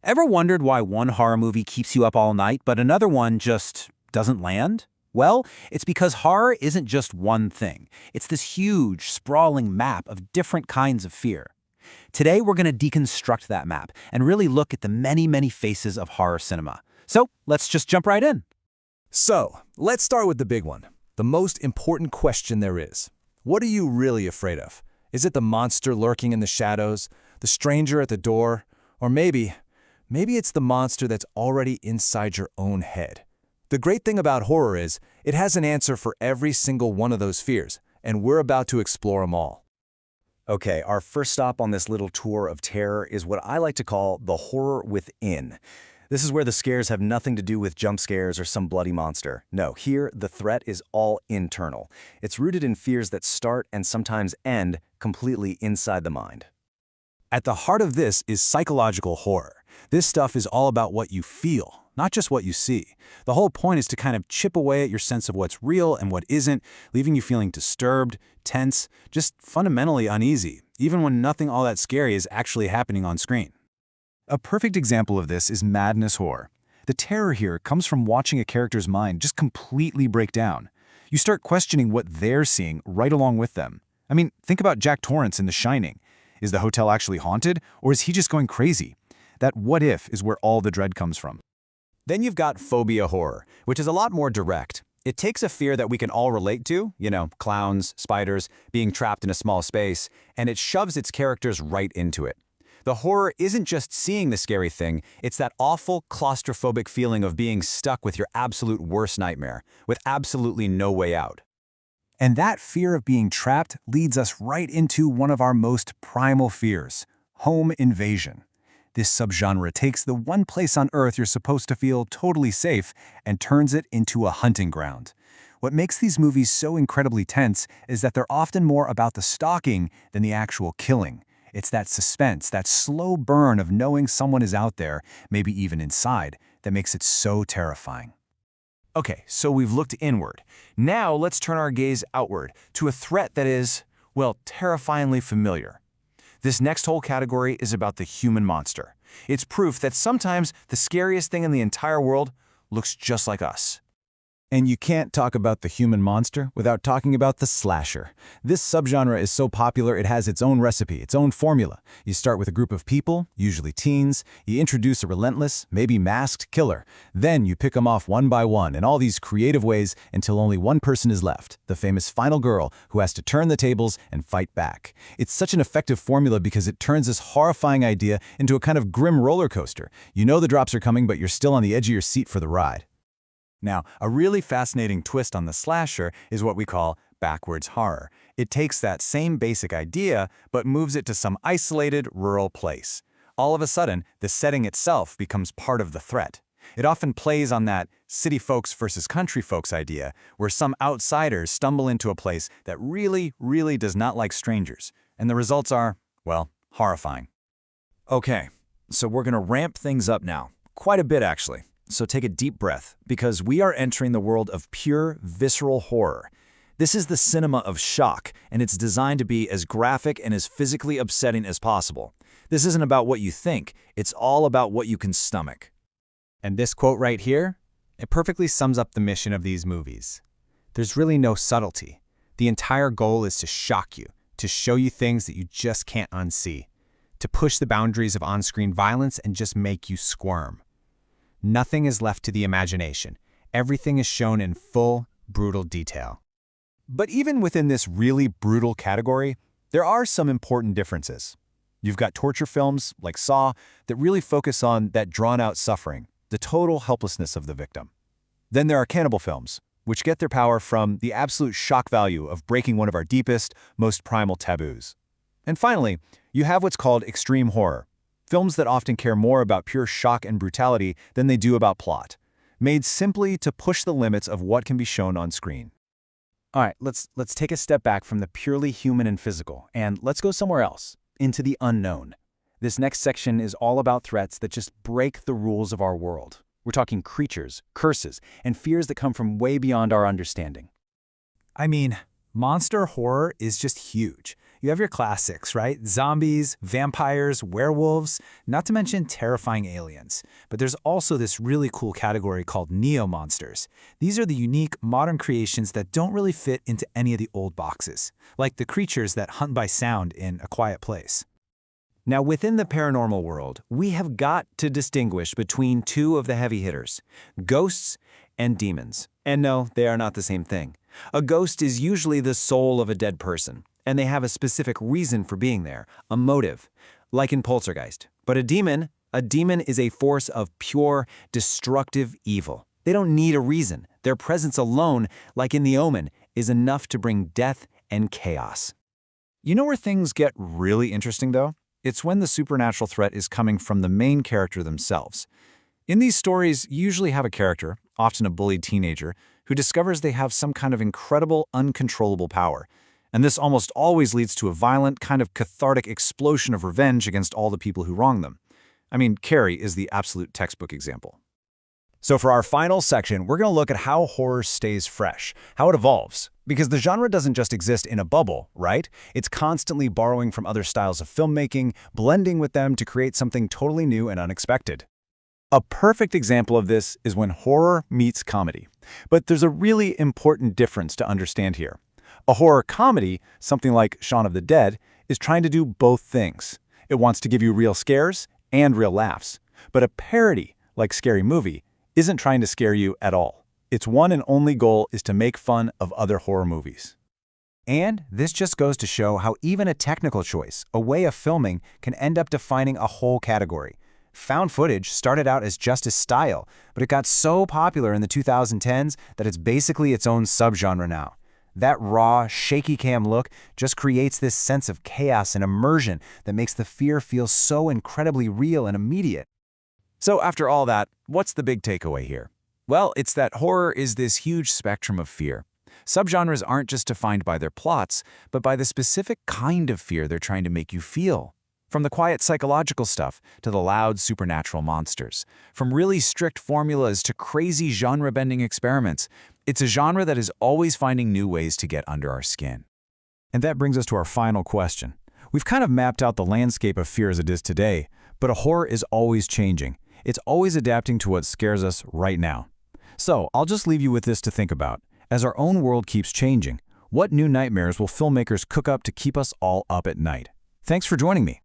Ever wondered why one horror movie keeps you up all night, but another one just doesn't land? Well, it's because horror isn't just one thing. It's this huge, sprawling map of different kinds of fear. Today, we're going to deconstruct that map and really look at the many, many faces of horror cinema. So, let's just jump right in. So, let's start with the big one. The most important question there is. What are you really afraid of? Is it the monster lurking in the shadows, the stranger at the door, or maybe it's the monster that's already inside your own head? The great thing about horror is it has an answer for every single one of those fears, and we're about to explore them all. Okay, our first stop on this little tour of terror is what I like to call the horror within. This is where the scares have nothing to do with jump scares or some bloody monster. No, here the threat is all internal. It's rooted in fears that start and sometimes end completely inside the mind. At the heart of this is psychological horror. This stuff is all about what you feel, not just what you see. The whole point is to kind of chip away at your sense of what's real and what isn't, leaving you feeling disturbed, tense, just fundamentally uneasy, even when nothing all that scary is actually happening on screen. A perfect example of this is madness horror. The terror here comes from watching a character's mind just completely break down. You start questioning what they're seeing right along with them. I mean, think about Jack Torrance in The Shining. Is the hotel actually haunted, or is he just going crazy? That what if is where all the dread comes from. Then you've got phobia horror, which is a lot more direct. It takes a fear that we can all relate to, clowns, spiders, being trapped in a small space, and it shoves its characters right into it. The horror isn't just seeing the scary thing, it's that awful claustrophobic feeling of being stuck with your absolute worst nightmare, with absolutely no way out. And that fear of being trapped leads us right into one of our most primal fears, home invasion. This subgenre takes the one place on Earth you're supposed to feel totally safe and turns it into a hunting ground. What makes these movies so incredibly tense is that they're often more about the stalking than the actual killing. It's that suspense, that slow burn of knowing someone is out there, maybe even inside, that makes it so terrifying. Okay, so we've looked inward. Now let's turn our gaze outward to a threat that is, well, terrifyingly familiar. This next whole category is about the human monster. It's proof that sometimes the scariest thing in the entire world looks just like us. And you can't talk about the human monster without talking about the slasher. This subgenre is so popular it has its own recipe, its own formula. You start with a group of people, usually teens, you introduce a relentless, maybe masked killer. Then you pick them off one by one in all these creative ways until only one person is left, the famous final girl who has to turn the tables and fight back. It's such an effective formula because it turns this horrifying idea into a kind of grim roller coaster. You know the drops are coming, but you're still on the edge of your seat for the ride. Now, a really fascinating twist on the slasher is what we call backwards horror. It takes that same basic idea, but moves it to some isolated rural place. All of a sudden, the setting itself becomes part of the threat. It often plays on that city folks versus country folks idea, where some outsiders stumble into a place that really, really does not like strangers. And the results are, well, horrifying. Okay, so we're gonna ramp things up now. Quite a bit, actually. So take a deep breath, because we are entering the world of pure, visceral horror. This is the cinema of shock, and it's designed to be as graphic and as physically upsetting as possible. This isn't about what you think, it's all about what you can stomach. And this quote right here, it perfectly sums up the mission of these movies. There's really no subtlety. The entire goal is to shock you, to show you things that you just can't unsee, to push the boundaries of on-screen violence and just make you squirm. Nothing is left to the imagination. Everything is shown in full, brutal detail. But even within this really brutal category, there are some important differences. You've got torture films, like Saw, that really focus on that drawn-out suffering, the total helplessness of the victim. Then there are cannibal films, which get their power from the absolute shock value of breaking one of our deepest, most primal taboos. And finally, you have what's called extreme horror, films that often care more about pure shock and brutality than they do about plot, made simply to push the limits of what can be shown on screen. All right, let's take a step back from the purely human and physical, and let's go somewhere else, into the unknown. This next section is all about threats that just break the rules of our world. We're talking creatures, curses, and fears that come from way beyond our understanding. I mean, monster horror is just huge. You have your classics, right? Zombies, vampires, werewolves, not to mention terrifying aliens. But there's also this really cool category called neo-monsters. These are the unique, modern creations that don't really fit into any of the old boxes, like the creatures that hunt by sound in A Quiet Place. Now, within the paranormal world, we have got to distinguish between two of the heavy hitters, ghosts and demons. And no, they are not the same thing. A ghost is usually the soul of a dead person, and they have a specific reason for being there, a motive, like in Poltergeist. But a demon is a force of pure, destructive evil. They don't need a reason. Their presence alone, like in The Omen, is enough to bring death and chaos. You know where things get really interesting, though? It's when the supernatural threat is coming from the main character themselves. In these stories, you usually have a character, often a bullied teenager, who discovers they have some kind of incredible, uncontrollable power. And this almost always leads to a violent, kind of cathartic explosion of revenge against all the people who wronged them. I mean, Carrie is the absolute textbook example. So for our final section, we're going to look at how horror stays fresh, how it evolves. Because the genre doesn't just exist in a bubble, right? It's constantly borrowing from other styles of filmmaking, blending with them to create something totally new and unexpected. A perfect example of this is when horror meets comedy. But there's a really important difference to understand here. A horror comedy, something like Shaun of the Dead, is trying to do both things. It wants to give you real scares and real laughs. But a parody, like Scary Movie, isn't trying to scare you at all. Its one and only goal is to make fun of other horror movies. And this just goes to show how even a technical choice, a way of filming, can end up defining a whole category. Found footage started out as just a style, but it got so popular in the 2010s that it's basically its own subgenre now. That raw, shaky cam look just creates this sense of chaos and immersion that makes the fear feel so incredibly real and immediate. So after all that, what's the big takeaway here? Well, it's that horror is this huge spectrum of fear. Subgenres aren't just defined by their plots, but by the specific kind of fear they're trying to make you feel. From the quiet psychological stuff to the loud supernatural monsters. From really strict formulas to crazy genre-bending experiments, it's a genre that is always finding new ways to get under our skin. And that brings us to our final question. We've kind of mapped out the landscape of fear as it is today, but a horror is always changing. It's always adapting to what scares us right now. So I'll just leave you with this to think about. As our own world keeps changing, what new nightmares will filmmakers cook up to keep us all up at night? Thanks for joining me.